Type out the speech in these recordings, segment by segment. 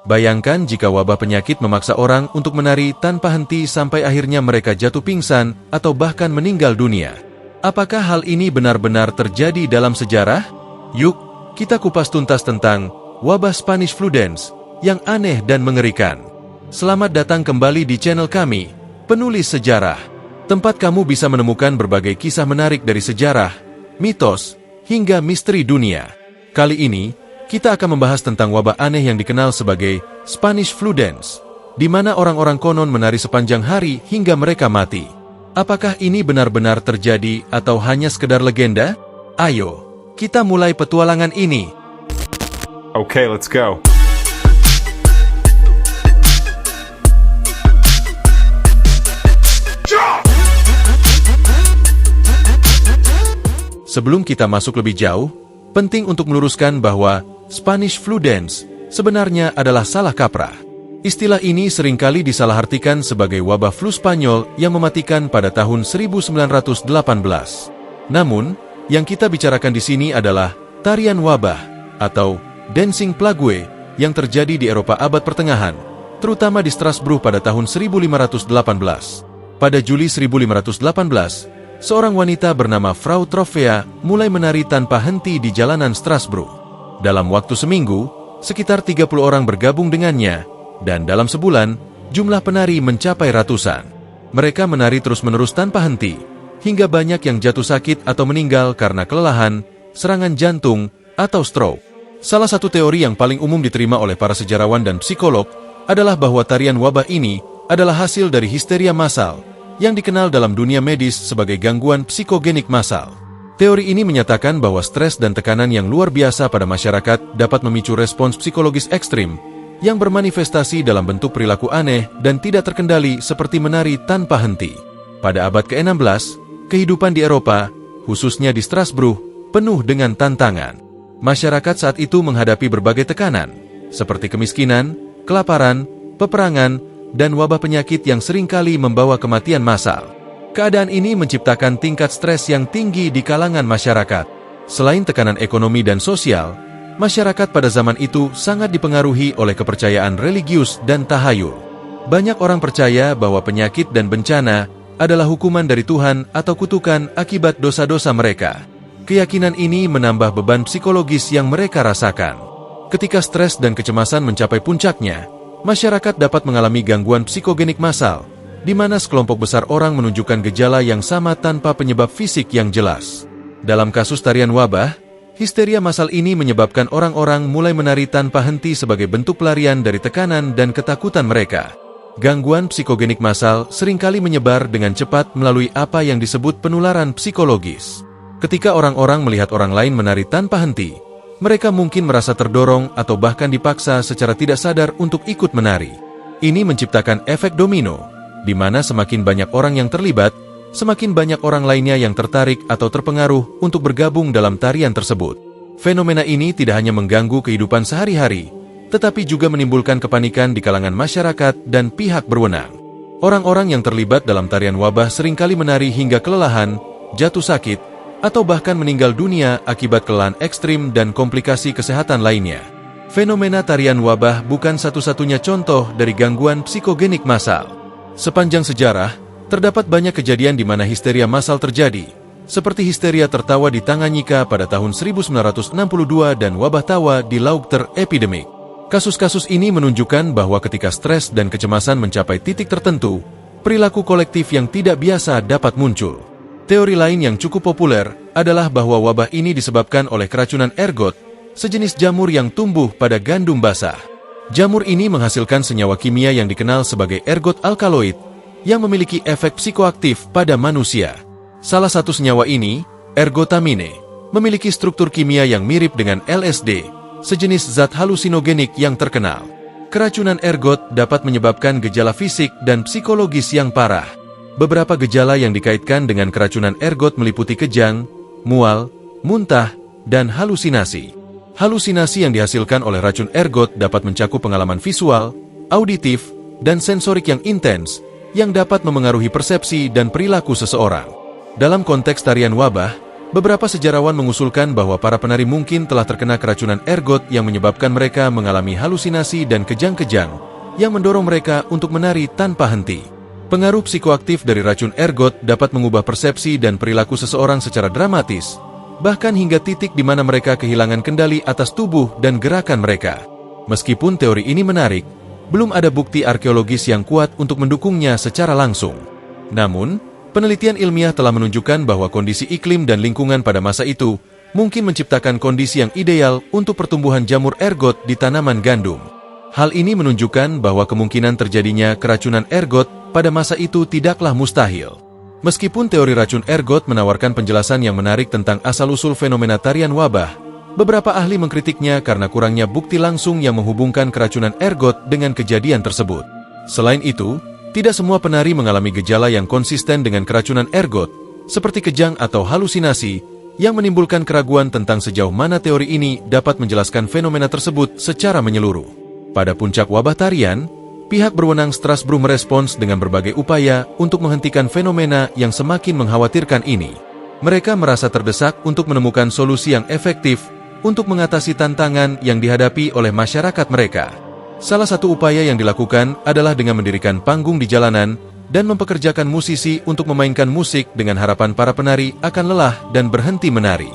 Bayangkan jika wabah penyakit memaksa orang untuk menari tanpa henti sampai akhirnya mereka jatuh pingsan atau bahkan meninggal dunia. Apakah hal ini benar-benar terjadi dalam sejarah? Yuk, kita kupas tuntas tentang wabah Spanish Flu Dance yang aneh dan mengerikan. Selamat datang kembali di channel kami, Penulis Sejarah. Tempat kamu bisa menemukan berbagai kisah menarik dari sejarah, mitos, hingga misteri dunia. Kali ini, kita akan membahas tentang wabah aneh yang dikenal sebagai Spanish Flu Dance, di mana orang-orang konon menari sepanjang hari hingga mereka mati. Apakah ini benar-benar terjadi atau hanya sekedar legenda? Ayo, kita mulai petualangan ini. Okay, let's go. Sebelum kita masuk lebih jauh, penting untuk meluruskan bahwa Spanish Flu Dance sebenarnya adalah salah kaprah. Istilah ini seringkali disalahartikan sebagai wabah flu Spanyol yang mematikan pada tahun 1918. Namun, yang kita bicarakan di sini adalah tarian wabah atau Dancing Plague yang terjadi di Eropa abad pertengahan, terutama di Strasbourg pada tahun 1518. Pada Juli 1518, seorang wanita bernama Frau Trofea mulai menari tanpa henti di jalanan Strasbourg. Dalam waktu seminggu, sekitar 30 orang bergabung dengannya, dan dalam sebulan, jumlah penari mencapai ratusan. Mereka menari terus-menerus tanpa henti, hingga banyak yang jatuh sakit atau meninggal karena kelelahan, serangan jantung, atau stroke. Salah satu teori yang paling umum diterima oleh para sejarawan dan psikolog adalah bahwa tarian wabah ini adalah hasil dari histeria massal, yang dikenal dalam dunia medis sebagai gangguan psikogenik massal. Teori ini menyatakan bahwa stres dan tekanan yang luar biasa pada masyarakat dapat memicu respons psikologis ekstrim yang bermanifestasi dalam bentuk perilaku aneh dan tidak terkendali seperti menari tanpa henti. Pada abad ke-16, kehidupan di Eropa, khususnya di Strasbourg, penuh dengan tantangan. Masyarakat saat itu menghadapi berbagai tekanan, seperti kemiskinan, kelaparan, peperangan, dan wabah penyakit yang seringkali membawa kematian massal. Keadaan ini menciptakan tingkat stres yang tinggi di kalangan masyarakat. Selain tekanan ekonomi dan sosial, masyarakat pada zaman itu sangat dipengaruhi oleh kepercayaan religius dan tahayul. Banyak orang percaya bahwa penyakit dan bencana adalah hukuman dari Tuhan atau kutukan akibat dosa-dosa mereka. Keyakinan ini menambah beban psikologis yang mereka rasakan. Ketika stres dan kecemasan mencapai puncaknya, masyarakat dapat mengalami gangguan psikogenik massal, di mana sekelompok besar orang menunjukkan gejala yang sama tanpa penyebab fisik yang jelas. Dalam kasus tarian wabah, histeria massal ini menyebabkan orang-orang mulai menari tanpa henti sebagai bentuk pelarian dari tekanan dan ketakutan mereka. Gangguan psikogenik massal seringkali menyebar dengan cepat melalui apa yang disebut penularan psikologis. Ketika orang-orang melihat orang lain menari tanpa henti, mereka mungkin merasa terdorong atau bahkan dipaksa secara tidak sadar untuk ikut menari. Ini menciptakan efek domino, di mana semakin banyak orang yang terlibat, semakin banyak orang lainnya yang tertarik atau terpengaruh untuk bergabung dalam tarian tersebut. Fenomena ini tidak hanya mengganggu kehidupan sehari-hari, tetapi juga menimbulkan kepanikan di kalangan masyarakat dan pihak berwenang. Orang-orang yang terlibat dalam tarian wabah seringkali menari hingga kelelahan, jatuh sakit, atau bahkan meninggal dunia akibat kelelahan ekstrim dan komplikasi kesehatan lainnya. Fenomena tarian wabah bukan satu-satunya contoh dari gangguan psikogenik massal. Sepanjang sejarah, terdapat banyak kejadian di mana histeria massal terjadi, seperti histeria tertawa di Tanganyika pada tahun 1962 dan wabah tawa di Laughter Epidemic. Kasus-kasus ini menunjukkan bahwa ketika stres dan kecemasan mencapai titik tertentu, perilaku kolektif yang tidak biasa dapat muncul. Teori lain yang cukup populer adalah bahwa wabah ini disebabkan oleh keracunan ergot, sejenis jamur yang tumbuh pada gandum basah. Jamur ini menghasilkan senyawa kimia yang dikenal sebagai ergot alkaloid yang memiliki efek psikoaktif pada manusia. Salah satu senyawa ini, ergotamine, memiliki struktur kimia yang mirip dengan LSD, sejenis zat halusinogenik yang terkenal. Keracunan ergot dapat menyebabkan gejala fisik dan psikologis yang parah. Beberapa gejala yang dikaitkan dengan keracunan ergot meliputi kejang, mual, muntah, dan halusinasi. Halusinasi yang dihasilkan oleh racun ergot dapat mencakup pengalaman visual, auditif, dan sensorik yang intens, yang dapat memengaruhi persepsi dan perilaku seseorang. Dalam konteks tarian wabah, Beberapa sejarawan mengusulkan bahwa para penari mungkin telah terkena keracunan ergot yang menyebabkan mereka mengalami halusinasi dan kejang-kejang yang mendorong mereka untuk menari tanpa henti. Pengaruh psikoaktif dari racun ergot dapat mengubah persepsi dan perilaku seseorang secara dramatis, bahkan hingga titik di mana mereka kehilangan kendali atas tubuh dan gerakan mereka. Meskipun teori ini menarik, belum ada bukti arkeologis yang kuat untuk mendukungnya secara langsung. Namun, penelitian ilmiah telah menunjukkan bahwa kondisi iklim dan lingkungan pada masa itu mungkin menciptakan kondisi yang ideal untuk pertumbuhan jamur ergot di tanaman gandum. Hal ini menunjukkan bahwa kemungkinan terjadinya keracunan ergot pada masa itu tidaklah mustahil. Meskipun teori racun ergot menawarkan penjelasan yang menarik tentang asal-usul fenomena tarian wabah, beberapa ahli mengkritiknya karena kurangnya bukti langsung yang menghubungkan keracunan ergot dengan kejadian tersebut. Selain itu, tidak semua penari mengalami gejala yang konsisten dengan keracunan ergot, seperti kejang atau halusinasi, yang menimbulkan keraguan tentang sejauh mana teori ini dapat menjelaskan fenomena tersebut secara menyeluruh. Pada puncak wabah tarian, pihak berwenang Strasbourg merespons dengan berbagai upaya untuk menghentikan fenomena yang semakin mengkhawatirkan ini. Mereka merasa terdesak untuk menemukan solusi yang efektif untuk mengatasi tantangan yang dihadapi oleh masyarakat mereka. Salah satu upaya yang dilakukan adalah dengan mendirikan panggung di jalanan dan mempekerjakan musisi untuk memainkan musik dengan harapan para penari akan lelah dan berhenti menari.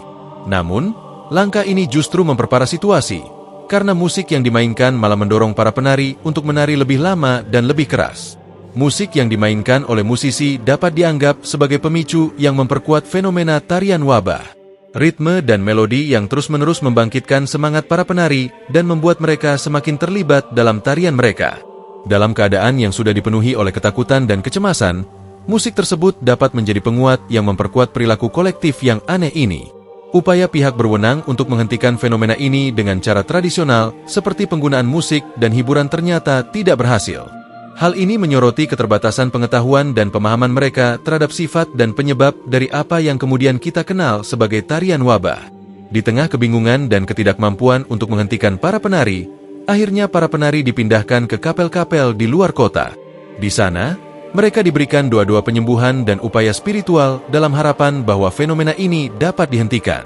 Namun, langkah ini justru memperparah situasi, karena musik yang dimainkan malah mendorong para penari untuk menari lebih lama dan lebih keras. Musik yang dimainkan oleh musisi dapat dianggap sebagai pemicu yang memperkuat fenomena tarian wabah. Ritme dan melodi yang terus-menerus membangkitkan semangat para penari dan membuat mereka semakin terlibat dalam tarian mereka. Dalam keadaan yang sudah dipenuhi oleh ketakutan dan kecemasan, musik tersebut dapat menjadi penguat yang memperkuat perilaku kolektif yang aneh ini. Upaya pihak berwenang untuk menghentikan fenomena ini dengan cara tradisional seperti penggunaan musik dan hiburan ternyata tidak berhasil. Hal ini menyoroti keterbatasan pengetahuan dan pemahaman mereka terhadap sifat dan penyebab dari apa yang kemudian kita kenal sebagai tarian wabah. Di tengah kebingungan dan ketidakmampuan untuk menghentikan para penari, akhirnya para penari dipindahkan ke kapel-kapel di luar kota. Di sana, mereka diberikan doa-doa penyembuhan dan upaya spiritual dalam harapan bahwa fenomena ini dapat dihentikan.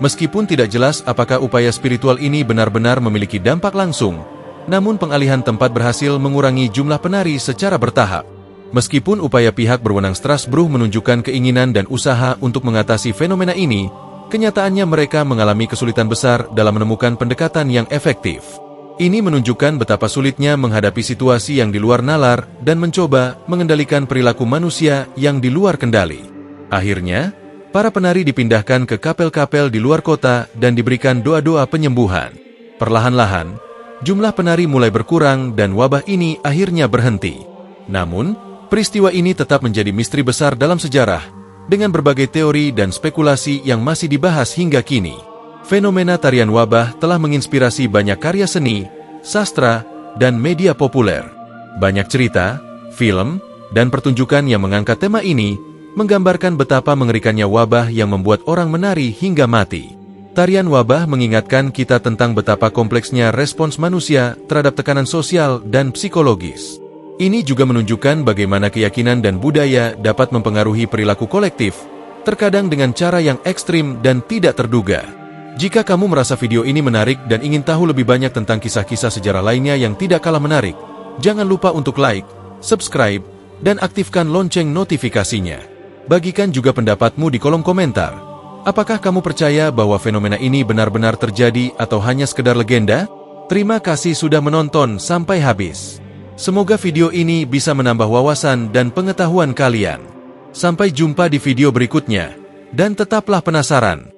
Meskipun tidak jelas apakah upaya spiritual ini benar-benar memiliki dampak langsung, namun pengalihan tempat berhasil mengurangi jumlah penari secara bertahap. Meskipun upaya pihak berwenang Strasbourg menunjukkan keinginan dan usaha untuk mengatasi fenomena ini, kenyataannya mereka mengalami kesulitan besar dalam menemukan pendekatan yang efektif. Ini menunjukkan betapa sulitnya menghadapi situasi yang di luar nalar dan mencoba mengendalikan perilaku manusia yang di luar kendali. Akhirnya, para penari dipindahkan ke kapel-kapel di luar kota dan diberikan doa-doa penyembuhan. Perlahan-lahan, jumlah penari mulai berkurang dan wabah ini akhirnya berhenti. Namun, peristiwa ini tetap menjadi misteri besar dalam sejarah, dengan berbagai teori dan spekulasi yang masih dibahas hingga kini. Fenomena tarian wabah telah menginspirasi banyak karya seni, sastra, dan media populer. Banyak cerita, film, dan pertunjukan yang mengangkat tema ini menggambarkan betapa mengerikannya wabah yang membuat orang menari hingga mati. Tarian wabah mengingatkan kita tentang betapa kompleksnya respons manusia terhadap tekanan sosial dan psikologis. Ini juga menunjukkan bagaimana keyakinan dan budaya dapat mempengaruhi perilaku kolektif, terkadang dengan cara yang ekstrim dan tidak terduga. Jika kamu merasa video ini menarik dan ingin tahu lebih banyak tentang kisah-kisah sejarah lainnya yang tidak kalah menarik, jangan lupa untuk like, subscribe, dan aktifkan lonceng notifikasinya. Bagikan juga pendapatmu di kolom komentar. Apakah kamu percaya bahwa fenomena ini benar-benar terjadi atau hanya sekedar legenda? Terima kasih sudah menonton sampai habis. Semoga video ini bisa menambah wawasan dan pengetahuan kalian. Sampai jumpa di video berikutnya, dan tetaplah penasaran.